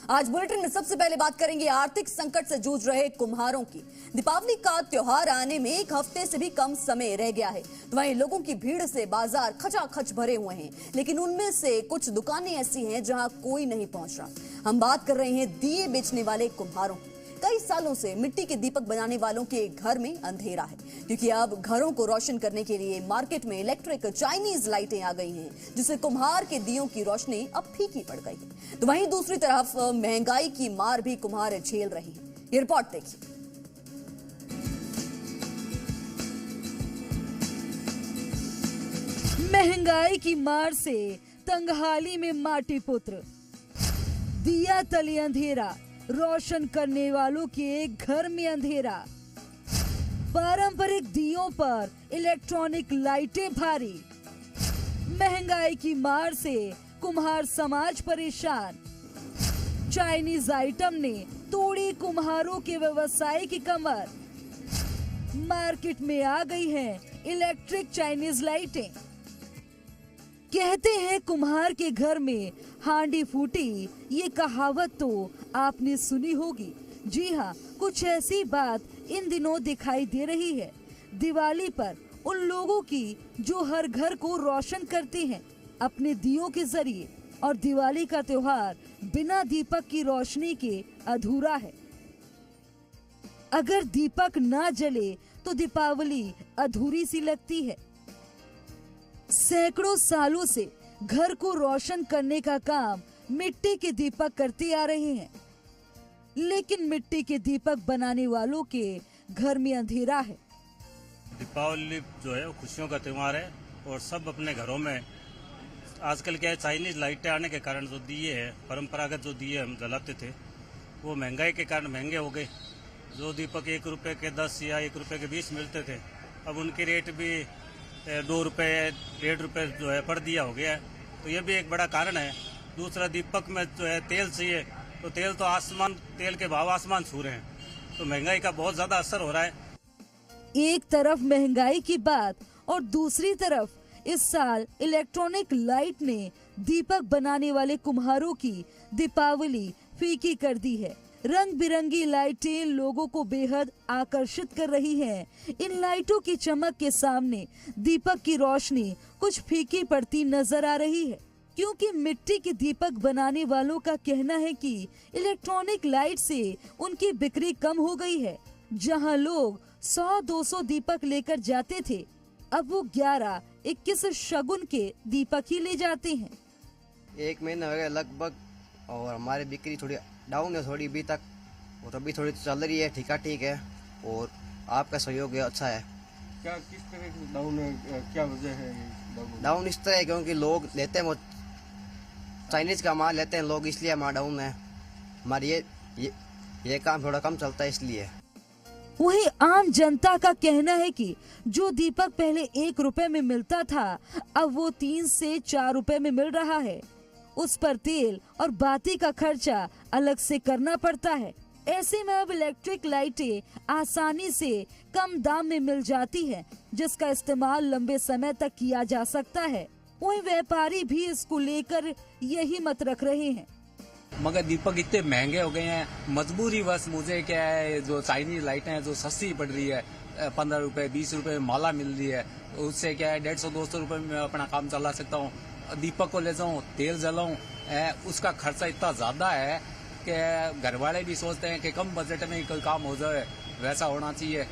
आज बुलेटिन में सबसे पहले बात करेंगे आर्थिक संकट से जूझ रहे कुम्हारों की। दीपावली का त्योहार आने में एक हफ्ते से भी कम समय रह गया है, तो वहीं लोगों की भीड़ से बाजार खचाखच भरे हुए हैं, लेकिन उनमें से कुछ दुकानें ऐसी हैं जहां कोई नहीं पहुंच रहा। हम बात कर रहे हैं दिए बेचने वाले कुम्हारों की। कई सालों से मिट्टी के दीपक बनाने वालों के घर में अंधेरा है, क्योंकि अब घरों को रोशन करने के लिए मार्केट में इलेक्ट्रिक चाइनीज लाइटें आ गई हैं, जिससे कुम्हार के दियों की रोशनी अब फीकी पड़ गई है। तो वहीं दूसरी तरफ महंगाई की मार भी कुम्हार झेल रहे हैं। ये रिपोर्ट देखिए। महंगाई की मार से तंगहाली में माटी पुत्र, दिया तले अंधेरा, रोशन करने वालों के घर में अंधेरा। पारंपरिक दियों पर इलेक्ट्रॉनिक लाइटें भारी। महंगाई की मार से कुम्हार समाज परेशान। चाइनीज आइटम ने तोड़ी कुम्हारों के व्यवसाय की कमर। मार्केट में आ गई हैं इलेक्ट्रिक चाइनीज लाइटें। कहते हैं कुम्हार के घर में हांडी फूटी, ये कहावत तो आपने सुनी होगी। जी हाँ, कुछ ऐसी बात इन दिनों दिखाई दे रही है। दिवाली पर उन लोगों की जो हर घर को रोशन करते हैं अपने दियों के जरिए, और दिवाली का त्योहार बिना दीपक की रोशनी के अधूरा है। अगर दीपक ना जले तो दीपावली अधूरी सी लगती है। सैकड़ों सालों से घर को रोशन करने का काम मिट्टी के दीपक करते आ रहे हैं, लेकिन मिट्टी के दीपक बनाने वालों के घर में अंधेरा है। दीपावली जो है वो खुशियों का त्योहार है, और सब अपने घरों में आजकल क्या है, चाइनीज लाइटें आने के कारण जो दिए हैं, परंपरागत जो दिए हम जलाते थे, वो महंगाई के कारण महंगे हो गए। जो दीपक 1 रुपए के 10 या 1 रुपए के 20 मिलते थे, अब उनके रेट भी 2 रुपए 1.5 रुपए जो है पड़ दिया हो गया है। तो ये भी एक बड़ा कारण है। दूसरा, दीपक में जो है तेल चाहिए, तो तेल तो आसमान, तेल के भाव आसमान छू रहे हैं, तो महंगाई का बहुत ज्यादा असर हो रहा है। एक तरफ महंगाई की बात और दूसरी तरफ इस साल इलेक्ट्रॉनिक लाइट ने दीपक बनाने वाले कुम्हारों की दीपावली फीकी कर दी है। रंग बिरंगी लाइटें लोगों को बेहद आकर्षित कर रही हैं। इन लाइटों की चमक के सामने दीपक की रोशनी कुछ फीकी पड़ती नजर आ रही है, क्योंकि मिट्टी के दीपक बनाने वालों का कहना है कि इलेक्ट्रॉनिक लाइट से उनकी बिक्री कम हो गई है। जहां लोग 100-200 दीपक लेकर जाते थे, अब वो 11-21 शगुन के दीपक ही ले जाते हैं। 1 महीना हो गया लगभग, और हमारी बिक्री थोड़ी डाउन है, थोड़ी अभी तक, और अभी थोड़ी चल रही है, ठीक है, और आपका सहयोग अच्छा है। क्या किस तरह से डाउन है, क्या वजह है डाउन इस तरह है क्योंकि लोग लेते हैं, वो चाइनीज का माल लेते हैं लोग, इसलिए हमारा डाउन है। हमारी ये काम थोड़ा कम चलता है इसलिए। वहीं आम जनता का कहना है कि जो दीपक पहले 1 रुपए में मिलता था, अब वो 3 से 4 रुपए में मिल रहा है। उस पर तेल और बाती का खर्चा अलग से करना पड़ता है। ऐसे में अब इलेक्ट्रिक लाइटें आसानी से कम दाम में मिल जाती है, जिसका इस्तेमाल लंबे समय तक किया जा सकता है। वहीं व्यापारी भी इसको लेकर यही मत रख रहे हैं। मगर दीपक इतने महंगे हो गए हैं, मजबूरी बस मुझे क्या है, जो चाइनीज लाइटें हैं जो सस्ती पड़ रही है, 15 रुपए 20 रुपए में माला मिल रही है, उससे क्या है 150-200 रुपए में अपना काम चला सकता हूँ। दीपक को ले जाऊँ, तेल जलाऊँ, उसका खर्चा इतना ज्यादा है कि घर वाले भी सोचते हैं कि कम बजट में कोई काम हो जाए, वैसा होना चाहिए।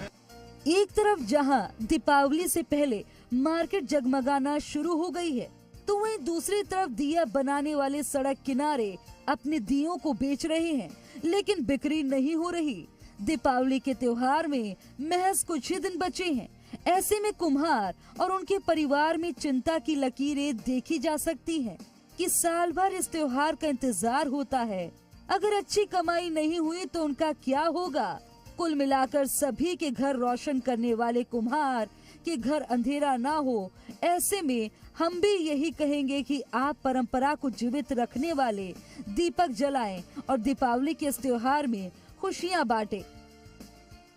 एक तरफ जहां दीपावली से पहले मार्केट जगमगाना शुरू हो गई है, तो वहीं दूसरी तरफ दिया बनाने वाले सड़क किनारे अपने दियों को बेच रहे हैं, लेकिन बिक्री नहीं हो रही। दीपावली के त्योहार में महज कुछ ही दिन बचे हैं। ऐसे में कुम्हार और उनके परिवार में चिंता की लकीरें देखी जा सकती हैं कि साल भर इस त्योहार का इंतजार होता है। अगर अच्छी कमाई नहीं हुई तो उनका क्या होगा? कुल मिलाकर सभी के घर रोशन करने वाले कुम्हार के घर अंधेरा ना हो। ऐसे में हम भी यही कहेंगे कि आप परंपरा को जीवित रखने वाले दीपक जलाएं और दीपावली के इस त्योहार में खुशियां बांटें।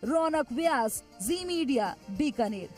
रौनक व्यास, जी मीडिया, बीकानेर।